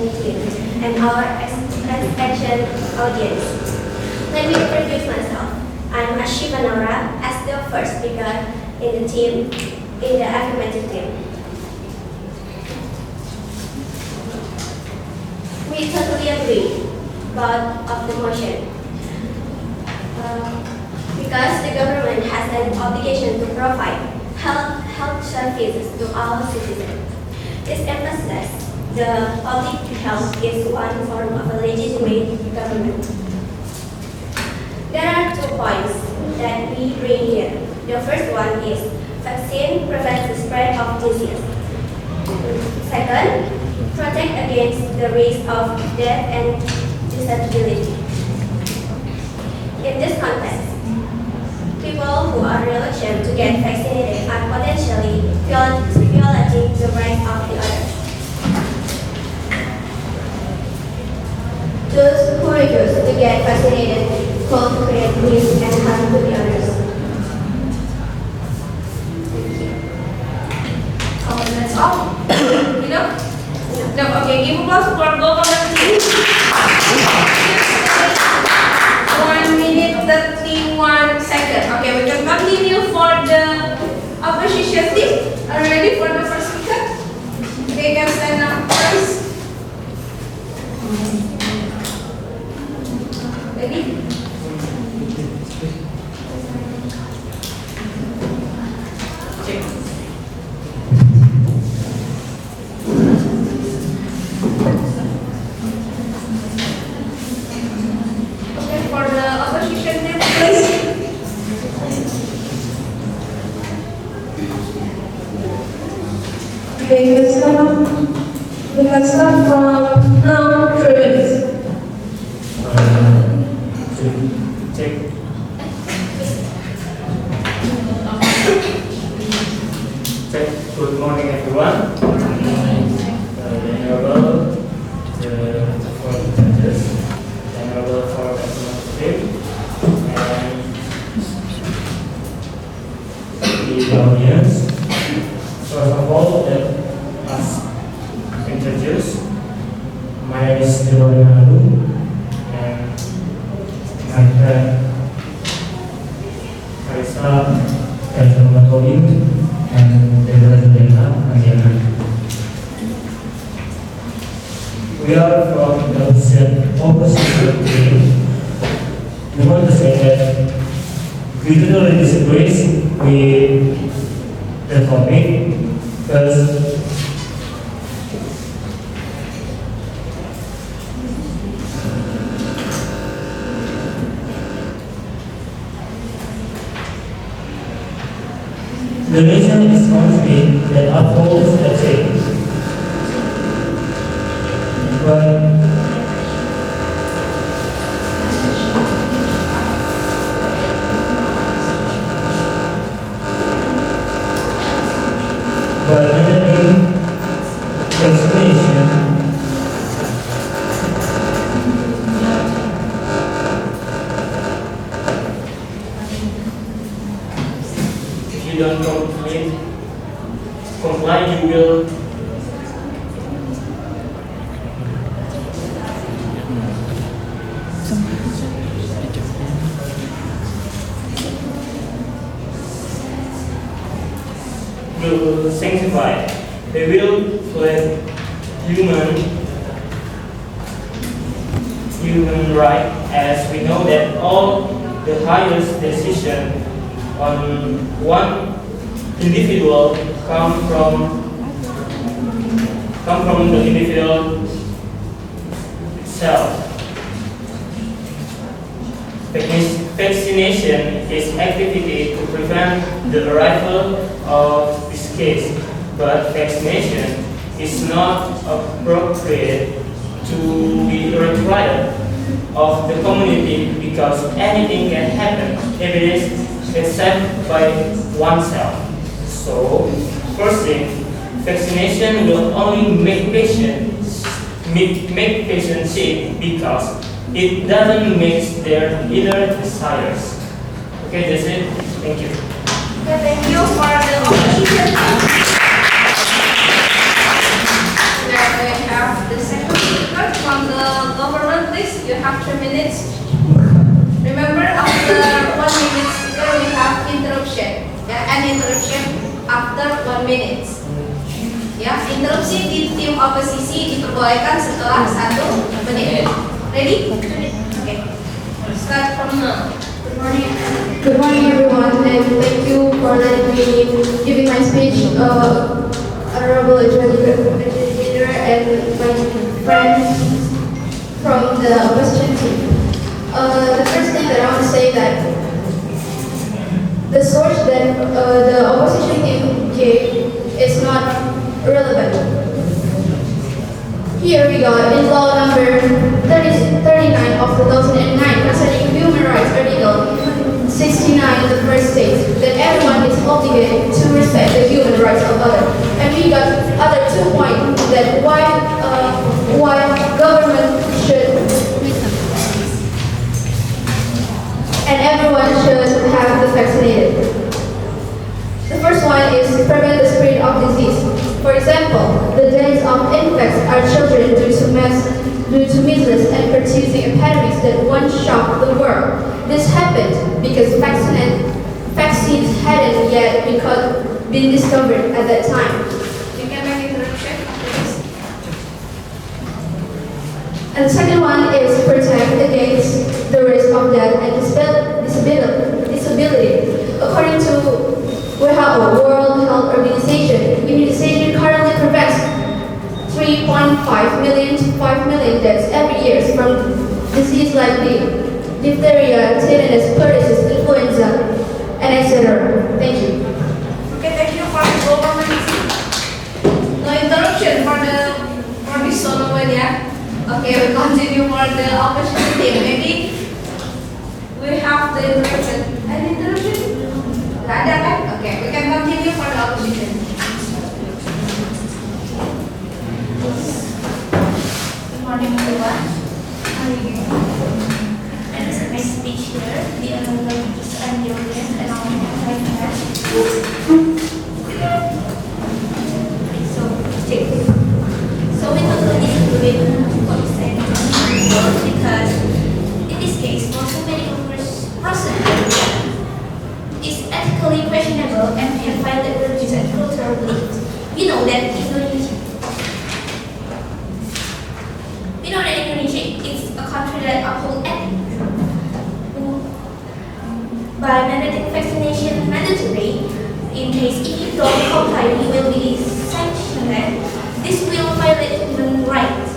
implementing team and our extension audience. Let me introduce myself. I'm Ashifa Nora as the first speaker in the team, in the affirmative team. We totally agree about the motion. Because the government has an obligation to provide health services to all citizens. This emphasizes the public health is one form of a legitimate government. There are 2 points that we bring here. The first one is vaccine prevents the spread of disease. Second, protect against the risk of death and disability. In this context, people who are reluctant to get vaccinated are potentially violating the rights of the others. Those who refuse to get vaccinated could create risk and harm to the others. Oh, that's all? You know? No, okay, give applause for Go Community. 1 minute 31 seconds. Okay, we can continue for the opposition team. Are you ready for the first speaker? Okay, you can stand up first. Ready? Check. Okay, for the opposition team, please. Okay, let's start from now 3 minutes. Check. Check. Good morning, everyone. The Honorable, the four judges, the Honorable for Representative, and the audience. First of all, let us introduce. My name is Dewan Alu, and my friend Karisa Kajamatolin and Deborah Juliana Andiana. We are from the opposite team. We want to say that we totally disagree with the topic because the nation is country that upholds the faith. But underneath explanation, if you don't comply, you will sanctify. They will let human right, as we know that all the highest decision on one individual come from the individual itself. Vaccination is activity to prevent the arrival of this case, but vaccination is not appropriate to be required of the community because anything can happen if it is except by oneself. So, first thing, vaccination will only make patients sick because it doesn't make their inner desires. Okay, that's it. Thank you. Okay, thank you for the opposition team. Then we have the second speaker. this, you have 2 minutes. Remember, after 1 minute, we have interruption. Yeah, an interruption after 1 minute. Ya, interupsi di tim oposisi diperbolehkan setelah 1 menit. Ready? Okay. Start from now. Good morning. Good morning, everyone, and thank you for letting me giving my speech. Honorable Administrator and my friends from the opposition team. The first thing that I want to say that the source that the opposition team gave is not relevant. Here we go, in law number 39 of 2009 concerning human rights article 69 in the first states that everyone is obligated to respect the human rights of others. And we got other 2 points that why government should and everyone should have the vaccinated. The first one is prevent the spread of disease. For example, the deaths of infants are children due to measles and pertussis epidemics that once shocked the world. This happened because vaccines hadn't yet been discovered at that time. You can make interruption after this. And the second one is protect against the risk of death and disability. According to WHO, World Health Organization, immunization currently prevents 3.5 million to 5 million deaths every year from disease like diphtheria, tetanus, pertussis, influenza, and etc. Thank you. Okay, thank you for the government. No interruption for this solo one, yeah. Okay, we continue for the opposition team. Maybe we have the interruption. Any interruption? Nggak ada kan? Okay, we can continue for the opposition. Good morning, everyone. And this is my speech here. The ladies and the audience and all my friends. So we totally disagree with what you said because in this case, most medical procedure is ethically questionable and can violate religious and cultural beliefs. We know that Indonesia is a country that upholds ethics. By mandating vaccination mandatory, in case if you don't comply, you will be sanctioned. This will violate human rights.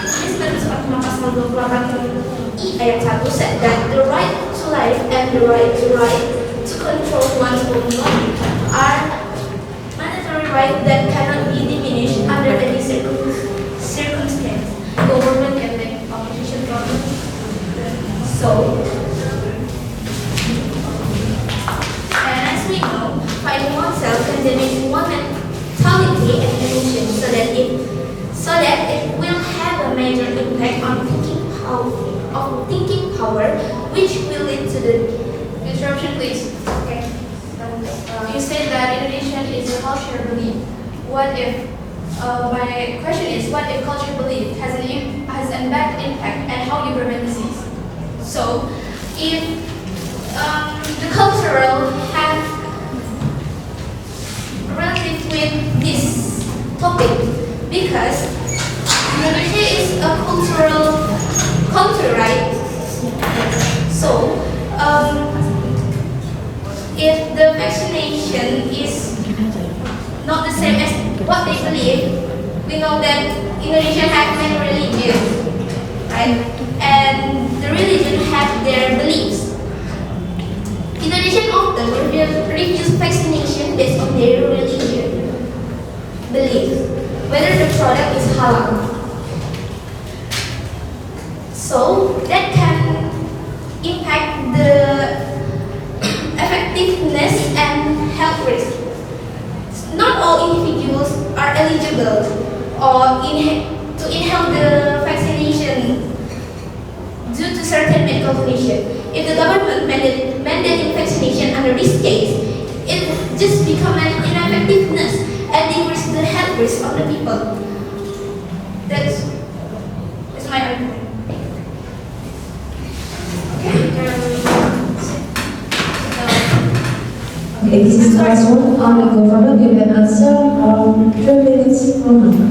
This menurut pasal 28 ayat 1 said that the right to life and the right to control one's own body are mandatory rights that cannot be diminished under any circumstance. Government can make opposition problem. So, and as we know, fighting oneself can damage one mentality and emotion so that it will have a major impact on thinking power, which will lead to the Interruption, please. okay. You said that Indonesian is a cultural belief. What if, my question is, what if cultural belief has an bad impact and how do you prevent disease? So, if the cultural have relative with this topic, because Indonesia is a cultural country, right? So, if the vaccination is not the same as what they believe, we know that Indonesia has many religions, right? And the religion have their beliefs. Indonesian often refuse vaccination based on their religion beliefs, whether the product is halal. So that can impact the effectiveness and health risk. Not all individuals are eligible or to inhale the vaccination due to certain medical condition. If the government mandating vaccination under this case, it just become an ineffectiveness and decrease the health risk of the people. That's my argument. Okay, this is the last one on the government. You can answer 3 minutes from now.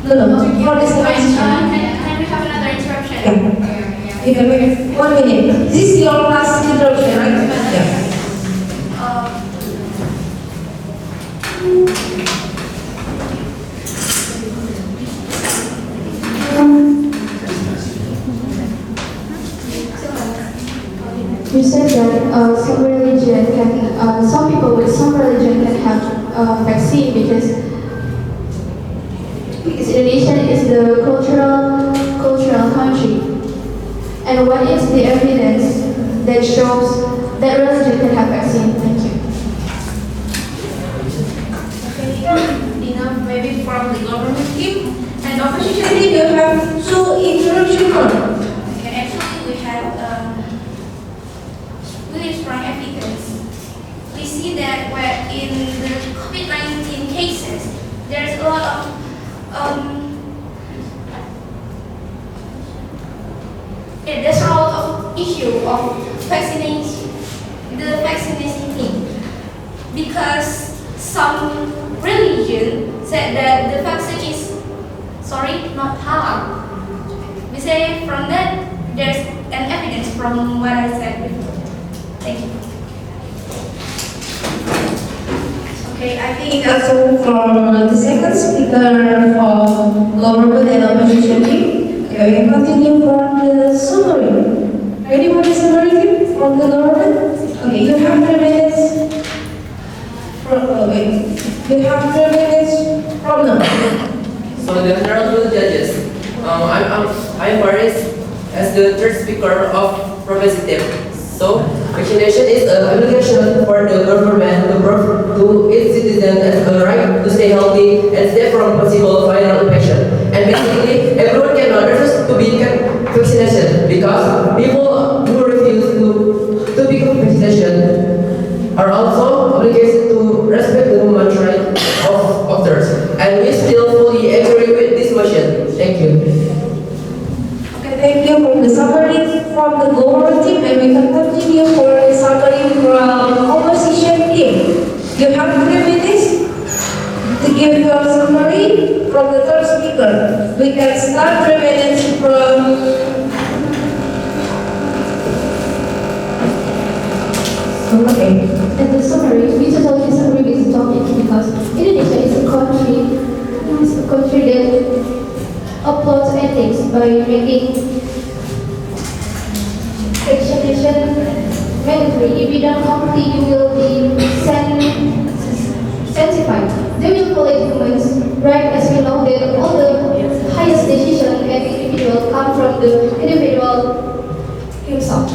No, for this question. Can we have another interruption? Yeah. You can wait 1 minute. This is your last interruption, right? Yeah. You said that some people with some religion can have vaccine because Indonesia is the cultural country. And what is the evidence that shows that religion can have vaccine? Thank you. Okay, enough maybe from the government team and opposition I think team. you have 2 interruption more. Okay, actually we have really strong evidence. We see that where in the COVID-19 cases, there's a lot of there's a lot of issue of vaccination, the vaccination thing, because some religion said that the vaccine is not halal. We say from that there's an evidence from what I said before. Thank you. Okay, I think That's all from the second speaker for government and opposition team. Okay, we can continue for the summary. Ready for the summary team from the government? Okay, you have 3 minutes. You have 3 minutes from now. So the honorable judges, I'm Faris as the third speaker of representative. So vaccination is an obligation for the government to prove to its citizens as a right to stay healthy and stay from possible viral infection. And basically, everyone cannot refuse to be vaccination because people who refuse to be vaccination are also obligated to respect the human rights of others. And we still fully agree with this motion. Thank you. Okay, thank you for the summary from the government team, and we can continue for the summary from opposition team. You have 3 minutes to give your summary from the third speaker. We can start 3 minutes from. Okay. And the summary, we totally disagree with the topic because Indonesia is a country that uploads ethics by making vaccination mandatory. If you don't complete, you will be sanctified. They will collect humans, right? As we know that all the highest decision and individual come from the individual himself.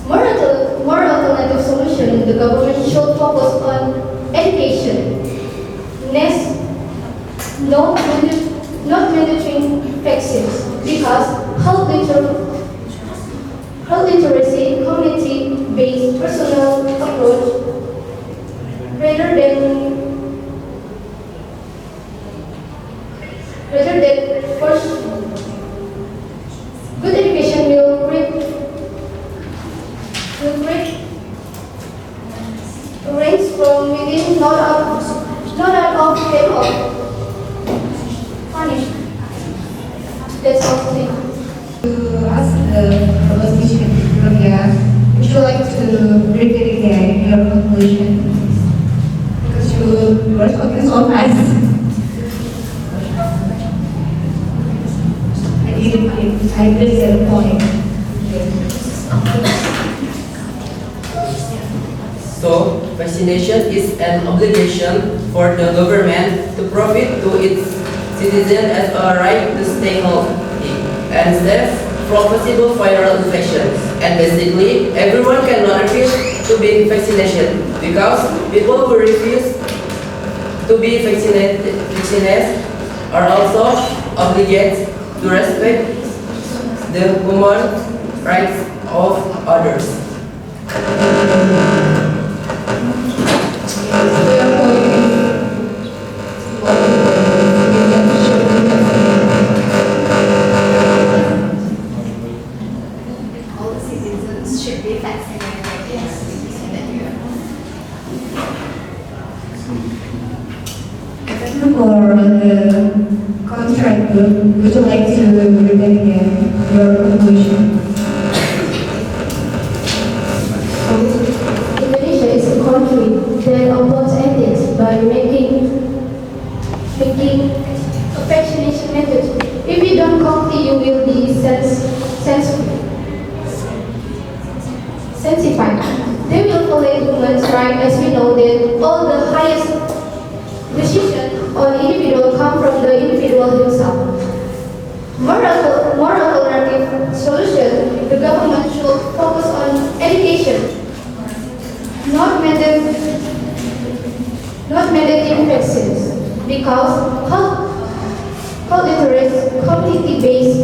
More alternative solution, the government should focus on education. Next, not managing vaccines because health literacy, community-based personal approach rather than first good education will range from within, not out of fear of punishment. That's all. Thank you. To ask the opposition, would you like to repeat again your conclusion? Because you were talking so fast. I missed the point. So, vaccination is an obligation for the government to profit to its citizens as a right to stay healthy and safe from possible viral infections. And basically, everyone cannot refuse to be vaccinated because people who refuse to be vaccinated are also obligated to respect the human rights of others. So your point is for the contract group, would you like to repeat again your conclusion? Indonesia is a country that upholds ethics by making a vaccination method. If you don't comply, you will be sensified. They will violate human rights, as we know that all the highest decisions on individual come from the individual himself. Moral alternative solution, the government should focus on education, not mandating vaccines, because health interests community-based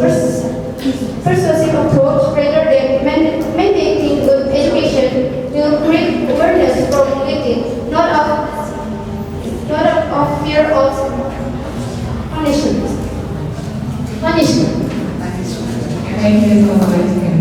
persuasive approach rather than mandating good education will create awareness from within, not of fear of punishment. Thank you so much.